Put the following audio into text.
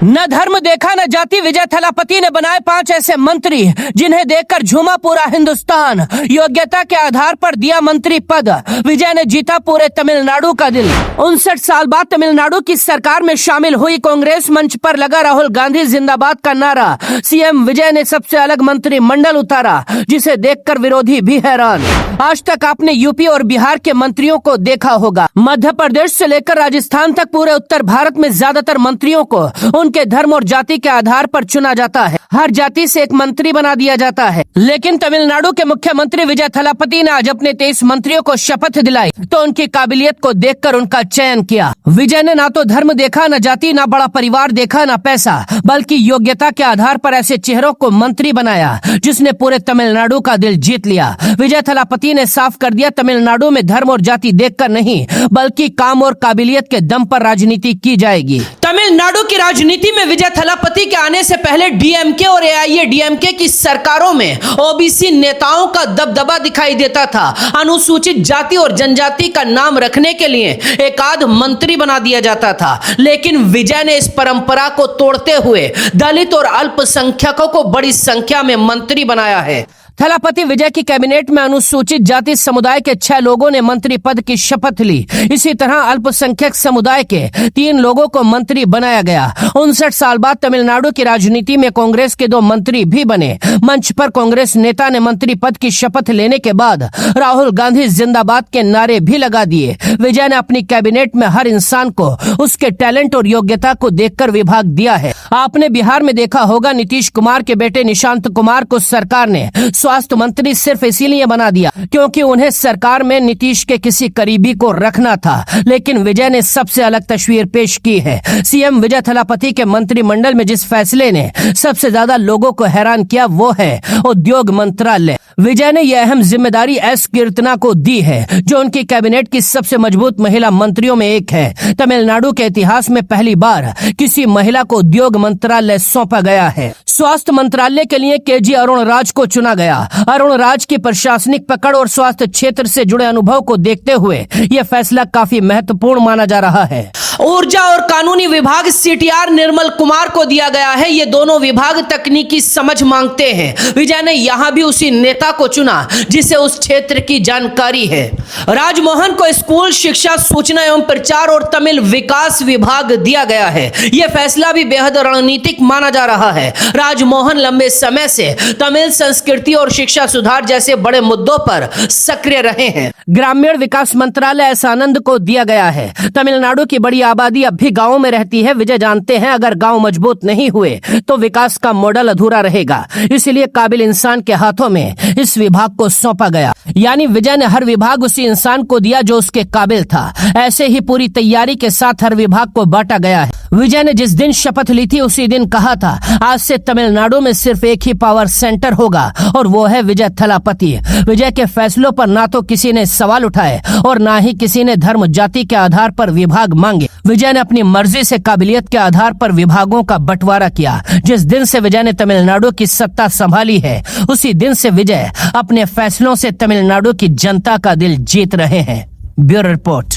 न धर्म देखा न जाति, विजय थलापति ने बनाए 5 ऐसे मंत्री जिन्हें देखकर झूमा पूरा हिंदुस्तान। योग्यता के आधार पर दिया मंत्री पद, विजय ने जीता पूरे तमिलनाडु का दिल। 59 साल बाद तमिलनाडु की सरकार में शामिल हुई कांग्रेस, मंच पर लगा राहुल गांधी जिंदाबाद का नारा। सीएम विजय ने सबसे अलग मंत्रिमंडल उतारा, जिसे देखकर विरोधी भी हैरान। आज तक आपने यूपी और बिहार के मंत्रियों को देखा होगा, मध्य प्रदेश से लेकर राजस्थान तक पूरे उत्तर भारत में ज्यादातर मंत्रियों को उनके धर्म और जाति के आधार पर चुना जाता है। हर जाति से एक मंत्री बना दिया जाता है। लेकिन तमिलनाडु के मुख्यमंत्री विजय थलापति ने आज अपने 23 मंत्रियों को शपथ दिलाई तो उनकी काबिलियत को देखकर उनका चयन किया। विजय ने ना तो धर्म देखा, न जाति, ना बड़ा परिवार देखा, न पैसा, बल्कि योग्यता के आधार पर ऐसे चेहरों को मंत्री बनाया जिसने पूरे तमिलनाडु का दिल जीत लिया। विजय थलापति ने साफ कर दिया, तमिलनाडु में धर्म और जाति देखकर नहीं, बल्कि काम और काबिलियत के दम पर राजनीति की जाएगी। तमिलनाडु की राजनीति में विजय थलापति के आने से पहले डीएमके और एआईएडीएमके की सरकारों में ओबीसी नेताओं का दबदबा दिखाई देता था। अनुसूचित जाति और जनजाति का नाम रखने के लिए एक आध मंत्री बना दिया जाता था, लेकिन विजय ने इस परंपरा को तोड़ते हुए दलित और अल्पसंख्यकों को बड़ी संख्या में मंत्री बनाया है। थलापति विजय की कैबिनेट में अनुसूचित जाति समुदाय के 6 लोगों ने मंत्री पद की शपथ ली। इसी तरह अल्पसंख्यक समुदाय के 3 लोगों को मंत्री बनाया गया। 59 साल बाद तमिलनाडु की राजनीति में कांग्रेस के 2 मंत्री भी बने। मंच पर कांग्रेस नेता ने मंत्री पद की शपथ लेने के बाद राहुल गांधी जिंदाबाद के नारे भी लगा दिए। विजय ने अपनी कैबिनेट में हर इंसान को उसके टैलेंट और योग्यता को देखकर विभाग दिया है। आपने बिहार में देखा होगा, नीतीश कुमार के बेटे निशांत कुमार को सरकार ने स्वास्थ्य मंत्री सिर्फ इसीलिए बना दिया क्योंकि उन्हें सरकार में नीतीश के किसी करीबी को रखना था। लेकिन विजय ने सबसे अलग तस्वीर पेश की है। सीएम विजय थलापति के मंत्रिमंडल में जिस फैसले ने सबसे ज्यादा लोगों को हैरान किया वो है उद्योग मंत्रालय। विजय ने यह अहम जिम्मेदारी एस कीर्तना को दी है, जो उनकी कैबिनेट की सबसे मजबूत महिला मंत्रियों में एक है। तमिलनाडु के इतिहास में पहली बार किसी महिला को उद्योग मंत्रालय सौंपा गया है। स्वास्थ्य मंत्रालय के लिए केजी अरुण राज को चुना गया। अरुण राज की प्रशासनिक पकड़ और स्वास्थ्य क्षेत्र से जुड़े अनुभव को देखते हुए यह फैसला काफी महत्वपूर्ण माना जा रहा है। ऊर्जा और कानूनी विभाग सीटीआर निर्मल कुमार को दिया गया है। ये दोनों विभाग तकनीकी समझ मांगते हैं। विजय ने यहाँ भी उसी नेता को चुना जिसे उस क्षेत्र की जानकारी है। राजमोहन को स्कूल शिक्षा, सूचना एवं प्रचार और तमिल विकास विभाग दिया गया है। यह फैसला भी बेहद रणनीतिक माना जा रहा है। राजमोहन लंबे समय से तमिल संस्कृति और शिक्षा सुधार जैसे बड़े मुद्दों पर सक्रिय रहे हैं। ग्रामीण विकास मंत्रालय एस आनंद को दिया गया है। तमिलनाडु की बड़ी आबादी अब भी गांवों में रहती है। विजय जानते हैं, अगर गांव मजबूत नहीं हुए तो विकास का मॉडल अधूरा रहेगा। इसलिए काबिल इंसान के हाथों में इस विभाग को सौंपा गया। यानी विजय ने हर विभाग उसी इंसान को दिया जो उसके काबिल था। ऐसे ही पूरी तैयारी के साथ हर विभाग को बांटा गया है। विजय ने जिस दिन शपथ ली थी उसी दिन कहा था, आज से तमिलनाडु में सिर्फ एक ही पावर सेंटर होगा और वो है विजय थलापति। विजय के फैसलों पर ना तो किसी ने सवाल उठाए और ना ही किसी ने धर्म जाति के आधार पर विभाग मांगे। विजय ने अपनी मर्जी से काबिलियत के आधार पर विभागों का बंटवारा किया। जिस दिन से विजय ने तमिलनाडु की सत्ता संभाली है उसी दिन से विजय अपने फैसलों से तमिलनाडु की जनता का दिल जीत रहे हैं। Bureau report.